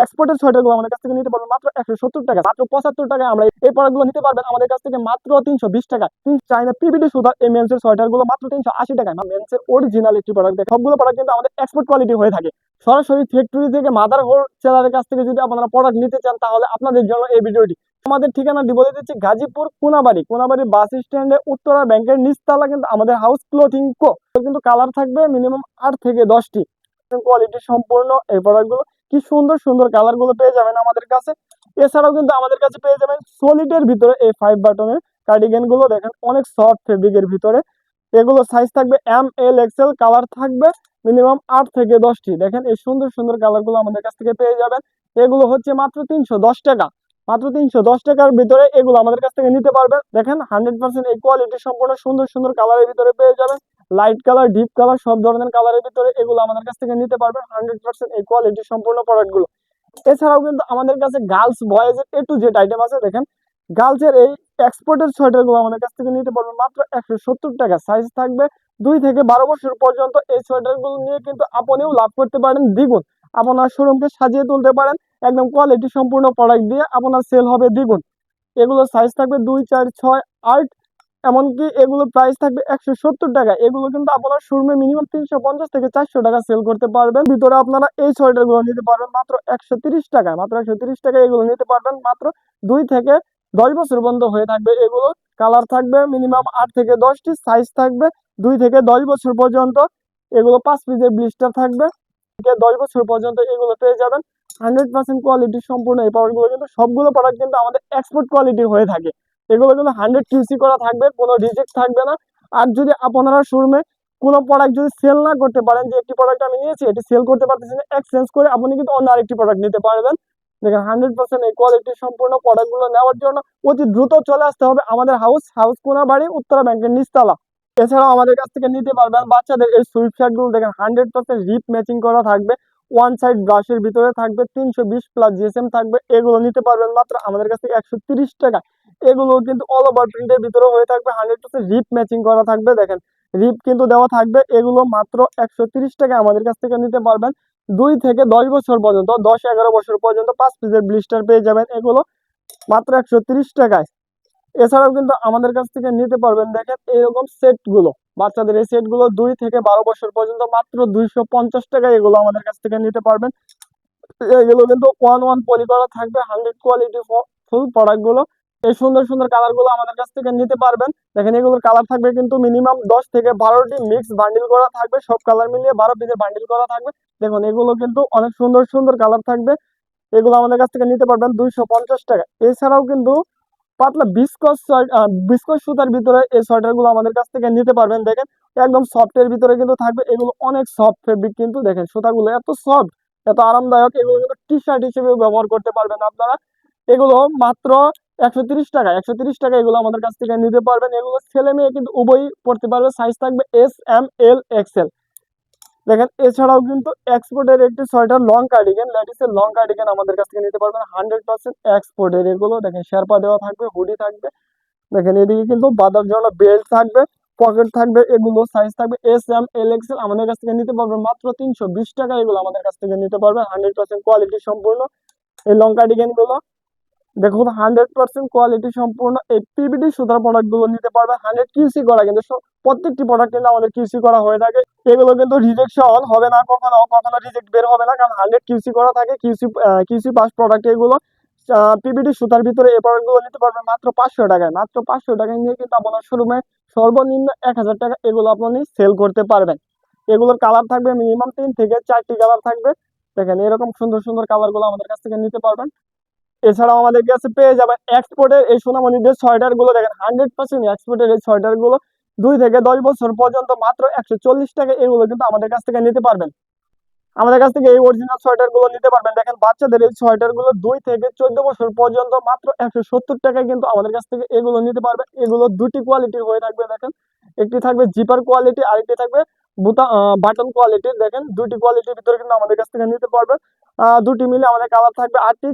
এক্সপোর্টের সোয়েটারগুলো আমাদের কাছ থেকে নিতে পারবেন মাত্র 170 টাকা, মাত্র 75 টাকায় আমরা এই প্রোডাক্টগুলো নিতে পারবেন আমাদের কাছ থেকে মাত্র 320 টাকা। চাইনা পিবিডি সুতা এই মেন্সের সোয়েটারগুলো মাত্র 380 টাকায়। মেন্সের অরিজিনাল একটি প্রোডাক্ট, সবগুলো প্রোডাক্ট কিন্তু আমাদের এক্সপোর্ট কোয়ালিটি হয়ে থাকে। সরাসরি ফ্যাক্টরি থেকে মাদার হোলসেলারের কাছ থেকে যদি আপনারা প্রোডাক্ট নিতে চান তাহলে আপনাদের জন্য এই ভিডিওটি। আমাদের ঠিকানাটি বলে দিচ্ছি, গাজীপুর কোনাবাড়ি বাস স্ট্যান্ডে উত্তরা ব্যাংকের নিচতলা কিন্তু আমাদের হাউস ক্লোথিং কো। কিন্তু কালার থাকবে মিনিমাম 8 থেকে 10টি। কোয়ালিটি সম্পূর্ণ এই প্রোডাক্টগুলো, কি সুন্দর সুন্দর কালার গুলো পেয়ে যাবেন আমাদের কাছে। এছাড়াও কিন্তু আমাদের কাছে পেয়ে যাবেন সলিডের ভিতরে এই 5 বাটনের কার্ডিগান গুলো, দেখেন অনেক সফট ফেব্রিকের ভিতরে। এগুলো সাইজ থাকবে এম এল এক্সেল, কালার থাকবে মিনিমাম 8 থেকে 10টি। দেখেন এই সুন্দর সুন্দর কালার গুলো আমাদের কাছ থেকে পেয়ে যাবেন। এগুলো হচ্ছে মাত্র 310 টাকা, মাত্র 310 টাকার ভিতরে এগুলো আমাদের কাছ থেকে নিতে পারবেন। দেখেন 100% এই কোয়ালিটি সম্পূর্ণ সুন্দর সুন্দর কালারের ভিতরে পেয়ে যাবেন। লাইট কালার, ডিপ কালার, সব ধরনের কালারের ভিতরে এগুলো আমাদের কাছ থেকে নিতে পারবেন 100% এই কোয়ালিটি সম্পূর্ণ প্রোডাক্টগুলো। এছাড়াও কিন্তু আমাদের কাছে গার্লস বয়েজের A to Z আইটেম আছে। দেখেন গার্লসের এই এক্সপোর্টের সোয়েটারগুলো আমাদের কাছ থেকে নিতে পারবেন মাত্র 170 টাকা। সাইজ থাকবে 2 থেকে 12 বছর পর্যন্ত। এই সোয়েটারগুলো নিয়ে কিন্তু আপনিও লাভ করতে পারেন দ্বিগুণ। আপনার শোরুমকে সাজিয়ে তুলতে পারেন একদম কোয়ালিটি সম্পূর্ণ প্রোডাক্ট দিয়ে, আপনার সেল হবে দ্বিগুণ। এগুলো সাইজ থাকবে 2, 4, 6, 8, এমনকি এগুলোর প্রাইস থাকবে 170 টাকা। এগুলো কিন্তু আপনার শোরুমে মিনিমাম 350 থেকে 400 টাকা সেল করতে পারবেন। ভিতরে আপনারা এই সোয়েটারগুলো নিতে পারবেন মাত্র 130 টাকায়, মাত্র 130 টাকায় এগুলো নিতে পারবেন মাত্র 2 থেকে 10 বছর পর্যন্ত হয়ে থাকবে। এগুলো কালার থাকবে মিনিমাম 8 থেকে 10টি, সাইজ থাকবে 2 থেকে 10 বছর পর্যন্ত। এগুলো 5 পিসের ব্লিস্টার থাকবে, 10 বছর পর্যন্ত এগুলো পেয়ে যাবেন। 100% কোয়ালিটি সম্পূর্ণ এই প্রোডাক্টগুলো কিন্তু সবগুলো প্রোডাক্ট কিন্তু আমাদের এক্সপোর্ট কোয়ালিটি হয়ে থাকে। এগুলো কিন্তু 100 কিউসি করা থাকবে, কোনো রিজেক্ট থাকবে না। আর যদি আপনারা শোরুমে কোনো প্রোডাক্ট যদি সেল না করতে পারেন, যে একটি প্রোডাক্ট আমি নিয়েছি এটি সেল করতে পারতেছি না, এক্সচেঞ্জ করে আপনি কিন্তু অন্য আরেকটি প্রোডাক্ট নিতে পারবেন। দেখেন 100% এই কোয়ালিটি সম্পূর্ণ প্রোডাক্টগুলো নেওয়ার জন্য অতি দ্রুত চলে আসতে হবে আমাদের হাউস কোনাবাড়ি উত্তরা ব্যাংকের নিচতলা। এছাড়াও আমাদের কাছ থেকে নিতে পারবেন বাচ্চাদের এই সুইট শার্টগুলো। দেখেন 100% রিপ ম্যাচিং করা থাকবে, ওয়ান সাইড ব্রাশের ভিতরে থাকবে, 320+ জিএসএম থাকবে। এগুলো নিতে পারবেন মাত্র আমাদের কাছ থেকে 130 টাকা। এগুলো কিন্তু অল ওভার প্রিন্টের ভিতরে হয়ে থাকবে, 100% রিপ ম্যাচিং করা থাকবে। দেখেন রিপ কিন্তু দেওয়া থাকবে। এগুলো মাত্র 130 টাকা আমাদের কাছ থেকে নিতে পারবেন 2 থেকে 10 বছর পর্যন্ত, 10-11 বছর পর্যন্ত 5 পিসের ব্লিস্টার পেয়ে যাবেন এগুলো মাত্র 130 টাকায়। এছাড়াও কিন্তু আমাদের কাছ থেকে নিতে পারবেন দেখেন এরকম সেটগুলো, বাচ্চাদের এই সেটগুলো 2 থেকে 12 বছর পর্যন্ত মাত্র 250 টাকায় এগুলো আমাদের কাছ থেকে নিতে পারবেন। এগুলো কিন্তু 1 পলি করা থাকবে, 100 কোয়ালিটি ফুল প্রোডাক্টগুলো। এই সুন্দর সুন্দর কালারগুলো আমাদের কাছ থেকে নিতে পারবেন। দেখেন এগুলোর কালার থাকবে কিন্তু মিনিমাম 10 থেকে 12টি মিক্স বান্ডিল করা থাকবে, সব কালার মিলিয়ে 12 পিসের বান্ডিল করা থাকবে। দেখুন এগুলো কিন্তু অনেক সুন্দর সুন্দর কালার থাকবে। এগুলো আমাদের কাছ থেকে নিতে পারবেন 250 টাকা। এছাড়াও কিন্তু পাতলা বিস্কস সুতার ভিতরে এই সোয়েটারগুলো আমাদের কাছ থেকে নিতে পারবেন। দেখেন একদম সফটের ভিতরে কিন্তু থাকবে, এগুলো অনেক সফট ফেব্রিক কিন্তু। দেখেন সুতাগুলো এত সফট, এত আরামদায়ক। এগুলো কিন্তু টি শার্ট হিসেবে ব্যবহার করতে পারবেন আপনারা। এগুলো মাত্র 130 টাকা, 130 টাকা এগুলো আমাদের কাছ থেকে নিতে পারবেন। এগুলো ছেলে মেয়ে কিন্তু উভয়ই পড়তে পারবে, সাইজ থাকবে এস, এম, এল, এক্সেল। দেখেন এছাড়াও কিন্তু এক্সপোর্টের একটি সোয়েটার লং কার্ডিগান, লেডিসের লং কার্ডিগান আমাদের কাছ থেকে নিতে পারবেন 100% এক্সপোর্টের। এগুলো দেখেন শেরপা দেওয়া থাকবে, হুডি থাকবে। দেখেন এদিকে কিন্তু বাঁধার জন্য বেল্ট থাকবে, পকেট থাকবে। এগুলো সাইজ থাকবে এস, এম, এল, এক্সেল। আমাদের কাছ থেকে নিতে পারবেন মাত্র 320 টাকা। এগুলো আমাদের কাছ থেকে নিতে পারবেন 100% কোয়ালিটি সম্পূর্ণ এই লং কার্ডিগান গুলো। দেখুন 100% কোয়ালিটি সম্পূর্ণ এই পিবিডি সুতার প্রোডাক্ট গুলো নিতে পারবেন 100 কিউসি করা, কিন্তু প্রত্যেকটি প্রোডাক্ট কিন্তু আমাদের কিউসি করা হয়ে থাকে। এগুলো কিন্তু রিজেকশন হবে না, কখনো কখনো রিজেক্ট বের হবে না, কারণ 100 কিউসি করা থাকে। কিউসি পাস প্রোডাক্ট এগুলো। পিবিডি সুতার ভিতরে এই প্রোডাক্ট গুলো নিতে পারবেন মাত্র 500 টাকায়। মাত্র 500 টাকায় নিয়ে কিন্তু আপনার শোরুমে সর্বনিম্ন 1000 টাকা এগুলো আপনি সেল করতে পারবেন। এগুলোর কালার থাকবে মিনিমাম 3 থেকে 4টি কালার থাকবে। দেখেন এরকম সুন্দর সুন্দর কালার গুলো আমাদের কাছ থেকে নিতে পারবেন। এছাড়াও আমাদের কাছে পেয়ে যাবেন এক্সপোর্টের এই সোনামণিদের সোয়েটার গুলো। দেখেন 100% এক্সপোর্টের এই সোয়েটার গুলো 2 থেকে 10 বছর পর্যন্ত মাত্র 140 টাকা। এগুলো কিন্তু আমাদের কাছ থেকে নিতে পারবেন। আমাদের কাছ থেকে এই অরিজিনাল সোয়েটার গুলো নিতে পারবেন। দেখেন বাচ্চাদের এই সোয়েটার গুলো 2 থেকে 14 বছর পর্যন্ত মাত্র 170 টাকায় কিন্তু আমাদের কাছ থেকে এগুলো নিতে পারবেন। এগুলো দুটি কোয়ালিটির হয়ে থাকবে। দেখেন একটি থাকবে জিপার কোয়ালিটি, আরেকটি থাকবে বাটন কোয়ালিটির। দেখেন দুটি কোয়ালিটির ভিতরে কিন্তু আমাদের কাছ থেকে নিতে পারবেন। দুটি মিলে আমাদের কালার থাকবে 8টি।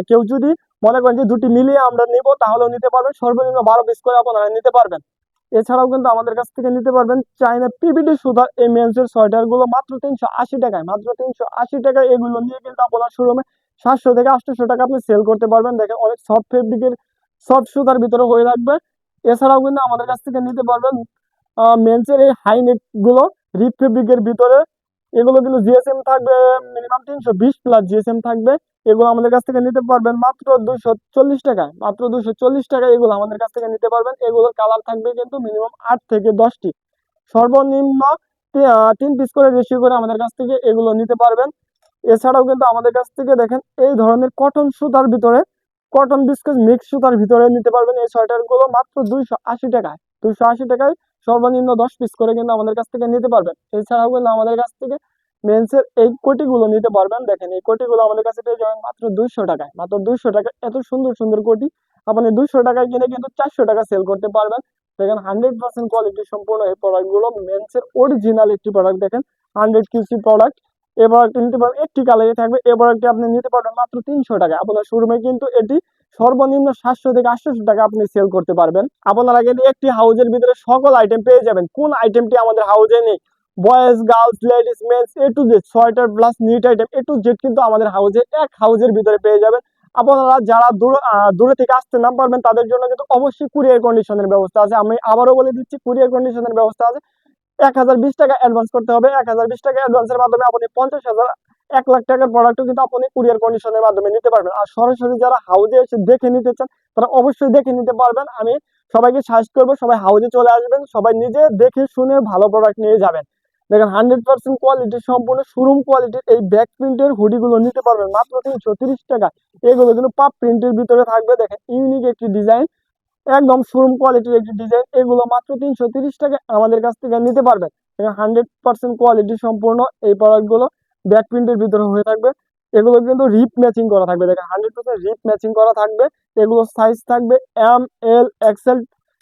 কেউ যদি মনে করেন যে দুটি মিলিয়ে আমরা নিব তাহলেও নিতে পারবেন, সর্বনিম্ন 12 পিস করে আপনারা নিতে পারবেন। এছাড়াও কিন্তু আমাদের কাছ থেকে নিতে পারবেন চাইনা পিবিডি সুতার এই মেন্সের সোয়েটার গুলো মাত্র 380 টাকায়, মাত্র 380 টাকায়। এগুলো নিয়ে কিন্তু আপনার শোরুমে 700 থেকে 800 টাকা আপনি সেল করতে পারবেন। দেখেন অনেক সফট ফেব্রিকের, সফট সুতার ভিতরে হয়ে থাকবে। এছাড়াও কিন্তু আমাদের কাছ থেকে নিতে পারবেন মেন্সের এই হাই নেক গুলো রিপ ফেব্রিকের ভিতরে। এগুলো কিন্তু জিএসএম থাকবে মিনিমাম 320 প্লাস জিএসএম থাকবে। এগুলো আমাদের কাছ থেকে নিতে পারবেন মাত্র 240 টাকায়, মাত্র 240 টাকায় এগুলো আমাদের কাছ থেকে নিতে পারবেন। এগুলোর কালার থাকবে কিন্তু মিনিমাম 8 থেকে 10টি, সর্বনিম্ন 3 পিস করে রেশিও করে আমাদের কাছ থেকে এগুলো নিতে পারবেন। এছাড়াও কিন্তু আমাদের কাছ থেকে দেখেন এই ধরনের কটন সুতার ভিতরে, কটন বিস্কুট মিক্স সুতার ভিতরে নিতে পারবেন এই সোয়েটার গুলো মাত্র 280 টাকায়। 280 টাকায় সর্বনিম্ন 10 পিস করে কিন্তু আমাদের কাছ থেকে নিতে পারবেন। এছাড়াও কিন্তু আমাদের কাছ থেকে মেন্সের এই কোটিগুলো নিতে পারবেন। দেখেন এই কোটিগুলো আমাদের কাছে পেয়ে যাবেন মাত্র 200 টাকায়, মাত্র 200 টাকায়। এত সুন্দর সুন্দর কোটি আপনি 200 টাকায় কিনে কিন্তু 400 টাকা সেল করতে পারবেন। দেখেন 100% কোয়ালিটি সম্পূর্ণ এই প্রোডাক্ট গুলো, মেন্সের অরিজিনাল একটি প্রোডাক্ট। দেখেন 100 কিউসি প্রোডাক্ট। এই প্রোডাক্টটি নিতে পারবেন, একটি কালারই থাকবে। এই প্রোডাক্টটি আপনি নিতে পারবেন মাত্র 300 টাকা। আপনার শোরুমে কিন্তু এটি সর্বনিম্ন 700 থেকে 800 টাকা আপনি সেল করতে পারবেন। আপনারা কিন্তু একটি হাউজের ভিতরে সকল আইটেম পেয়ে যাবেন। কোন আইটেমটি আমাদের হাউজে নেই? Boys, girls, ladies, men's, A to Z, sweater plus knit item A to Z কিন্তু আমাদের হাউজে, এক হাউজের ভিতরে পেয়ে যাবেন। আপনারা যারা দূরে থেকে আসতে না পারবেন তাদের জন্য কিন্তু অবশ্যই কুরিয়ার কন্ডিশনের ব্যবস্থা আছে। আমি আবারও বলে দিচ্ছি, কুরিয়ার কন্ডিশনের ব্যবস্থা আছে। 1020 টাকা অ্যাডভান্স করতে হবে। 1020 টাকা অ্যাডভান্সের মাধ্যমে আপনি 50,000, 1 লাখ টাকার প্রোডাক্টও কিন্তু আপনি কুরিয়ার কন্ডিশনের মাধ্যমে নিতে পারবেন। আর সরাসরি যারা হাউজে এসে দেখে নিতে চান তারা অবশ্যই দেখে নিতে পারবেন। আমি সবাইকে সাজেস্ট করবো সবাই হাউজে চলে আসবেন, সবাই নিজে দেখে শুনে ভালো প্রোডাক্ট নিয়ে যাবেন। দেখেন 100% কোয়ালিটি সম্পূর্ণ শোরুম কোয়ালিটির এই ব্যাক প্রিন্টের হুডিগুলো নিতে পারবেন মাত্র 330 টাকা। এগুলো কিন্তু পাপ প্রিন্টের ভিতরে থাকবে। দেখেন ইউনিক একটি ডিজাইন, একদম শোরুম কোয়ালিটির একটি ডিজাইন। এগুলো মাত্র 330 টাকা আমাদের কাছ থেকে নিতে পারবেন। 100% কোয়ালিটি সম্পূর্ণ এই প্রোডাক্টগুলো ব্যাক প্রিন্টের ভিতরে হয়ে থাকবে। এগুলো কিন্তু রিপ ম্যাচিং করা থাকবে। দেখেন 100% রিপ ম্যাচিং করা থাকবে। এগুলো সাইজ থাকবে এম, এল, এক্সেল,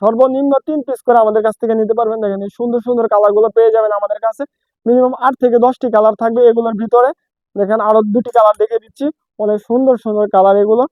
সর্বনিম্ন 3 পিস করে আমাদের কাছ থেকে নিতে পারবেন। দেখেন এই সুন্দর সুন্দর কালার গুলো পেয়ে যাবেন আমাদের কাছে। মিনিমাম 8 থেকে 10টি কালার থাকবে এগুলোর ভিতরে। দেখেন আরো 2টি কালার দেখে দিচ্ছি, অনেক সুন্দর সুন্দর কালার এগুলো।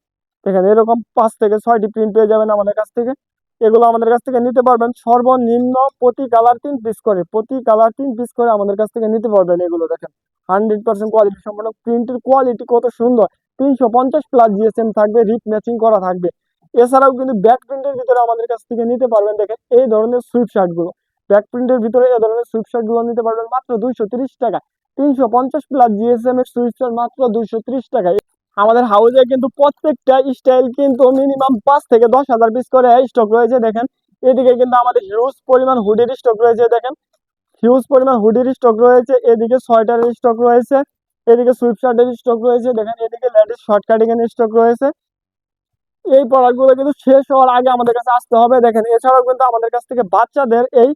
দেখেন এরকম 5 থেকে 6টি প্রিন্ট পেয়ে যাবেন আমাদের কাছ থেকে। এগুলো আমাদের কাছ থেকে নিতে পারবেন সর্বনিম্ন প্রতি কালার 3 পিস করে, প্রতি কালার 3 পিস করে আমাদের কাছ থেকে নিতে পারবেন। এগুলো দেখেন 100% কোয়ালিটি সম্পন্ন, প্রিন্টের কোয়ালিটি কত সুন্দর। 350 প্লাস জিএসএম থাকবে, রিপ ম্যাচিং করা থাকবে। এছাড়াও কিন্তু ব্যাক প্রিন্টের ভিতরে আমাদের কাছ থেকে নিতে পারবেন। দেখেন এই ধরনের সুইপ শার্ট গুলো, ব্যাক প্রিন্টের ভিতরে এই ধরনের সুইপ শার্ট গুলো নিতে পারবেন মাত্র 230 টাকা। 350 প্লাস জিএসএম এর সুইপ শার্ট মাত্র 230 টাকায়। আমাদের হাউসে কিন্তু প্রত্যেকটা স্টাইল কিন্তু মিনিমাম 5 থেকে 10,000 পিস করে স্টক রয়েছে। দেখেন এদিকে কিন্তু আমাদের হিউজ পরিমাণ হুডির স্টক রয়েছে। দেখেন হিউজ পরিমাণ হুডির স্টক রয়েছে, এদিকে সোয়েটারের স্টক রয়েছে, এদিকে সুইপ শার্টের স্টক রয়েছে। দেখেন এদিকে লেডিস শর্ট কাটিং এর স্টক রয়েছে। এই প্রোডাক্টগুলো কিন্তু শেষ হওয়ার আগে আমাদের কাছে আসতে হবে। দেখেন এছাড়াও কিন্তু আমাদের কাছ থেকে বাচ্চাদের এই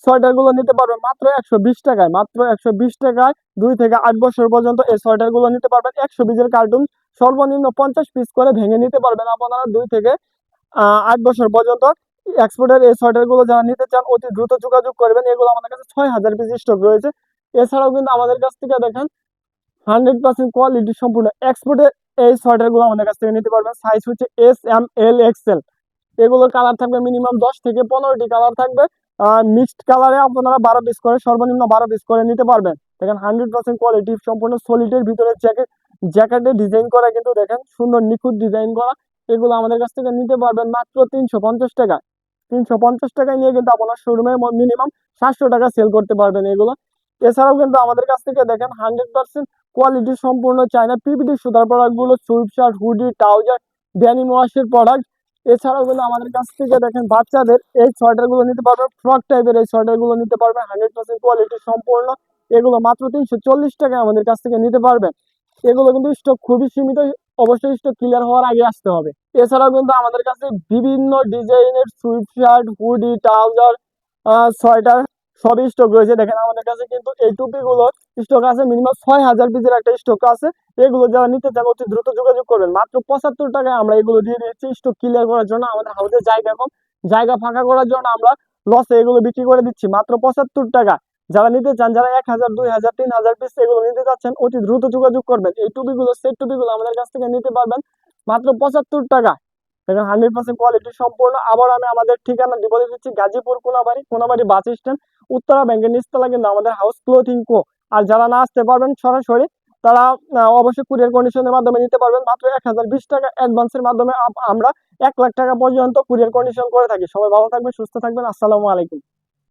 সোয়েটার গুলো নিতে পারবেন মাত্র 120 টাকায়, মাত্র 120 টাকায়। 2 থেকে 8 বছর পর্যন্ত এই সোয়েটার গুলো নিতে পারবেন। 120 এর কার্টুন সর্বনিম্ন 50 পিস করে ভেঙে নিতে পারবেন আপনারা। 2 থেকে 8 বছর পর্যন্ত এক্সপোর্টের এই সোয়েটার গুলো যারা নিতে চান অতি দ্রুত যোগাযোগ করবেন। এগুলো আমাদের কাছে 6,000 পিস স্টক রয়েছে। এছাড়াও কিন্তু আমাদের কাছ থেকে দেখেন 100% কোয়ালিটি সম্পূর্ণ এক্সপোর্টের এই সোয়েটার গুলো আমাদের কাছ থেকে নিতে পারবেন। সাইজ হচ্ছে এস, এম, এল, এক্সেল। এগুলোর কালার থাকবে মিনিমাম 10 থেকে 15টি কালার থাকবে। মিক্সড কালারে আপনারা 12 পিস করে, সর্বনিম্ন 12 পিস করে নিতে পারবেন। দেখেন 100% কোয়ালিটি সম্পূর্ণ সলিডের ভিতরে জ্যাকেটে ডিজাইন করা, কিন্তু দেখেন সুন্দর নিখুঁত ডিজাইন করা। এগুলো আমাদের কাছ থেকে নিতে পারবেন মাত্র 350 টাকা। 350 টাকায় নিয়ে কিন্তু আপনার শোরুমে মিনিমাম 700 টাকা সেল করতে পারবেন এগুলো। এছাড়াও কিন্তু আমাদের কাছ থেকে দেখেন 100% কোয়ালিটি সম্পূর্ণ চায়না পিপিটি সুতার প্রোডাক্ট গুলো, sweatshirt, hoodie, trouser, denim ওয়াশের প্রোডাক্ট। এছাড়াও কিন্তু আমাদের কাছ থেকে দেখেন বাচ্চাদের এই সোয়েটার গুলো নিতে পারবেন, ফ্রক টাইপের এই সোয়েটার গুলো নিতে পারবেন 100% কোয়ালিটি সম্পূর্ণ। এগুলো মাত্র 340 টাকায় আমাদের কাছ থেকে নিতে পারবেন। এগুলো কিন্তু স্টক খুবই সীমিত, অবশ্যই স্টক ক্লিয়ার হওয়ার আগে আসতে হবে। এছাড়াও কিন্তু আমাদের কাছে বিভিন্ন ডিজাইনের sweep shirt, hoodie, trouser, sweater সবই স্টক রয়েছে। দেখেন আমাদের কাছে কিন্তু এই টুপিগুলো স্টক আছে মিনিমাম 6,000 পিসের একটা স্টক আছে। এগুলো যারা নিতে চান অতি দ্রুত যোগাযোগ করবেন। মাত্র 75 টাকায় আমরা এগুলো দিয়ে দিচ্ছি স্টক ক্লিয়ার করার জন্য। আমাদের হাউসে জায়গা কম, জায়গা ফাঁকা করার জন্য আমরা লসে এগুলো বিক্রি করে দিচ্ছি মাত্র 75 টাকা। যারা নিতে চান, যারা 1,000, 2,000, 3,000 পিস এগুলো নিতে চাচ্ছেন অতি দ্রুত যোগাযোগ করবেন। এই টুপিগুলো, সেট টুপিগুলো আমাদের কাছ থেকে নিতে পারবেন মাত্র 75 টাকা। দেখেন 100% কোয়ালিটি সম্পূর্ণ। আবার আমি আমাদের ঠিকানা বলে দিচ্ছি, গাজীপুর কোনাবাড়ি, কোনাবাড়ি বাস স্ট্যান্ড, উত্তরা ব্যাংকের নিচতলা কিন্তু আমাদের হাউস ক্লোথিং কো। আর যারা না আসতে পারবেন সরাসরি তারা অবশ্যই কুরিয়ার কন্ডিশনের মাধ্যমে নিতে পারবেন। মাত্র 1020 টাকা অ্যাডভান্সের মাধ্যমে আমরা 1 লাখ টাকা পর্যন্ত কুরিয়ার কন্ডিশন করে থাকি। সবাই ভালো থাকবেন, সুস্থ থাকবেন। আসসালামু আলাইকুম।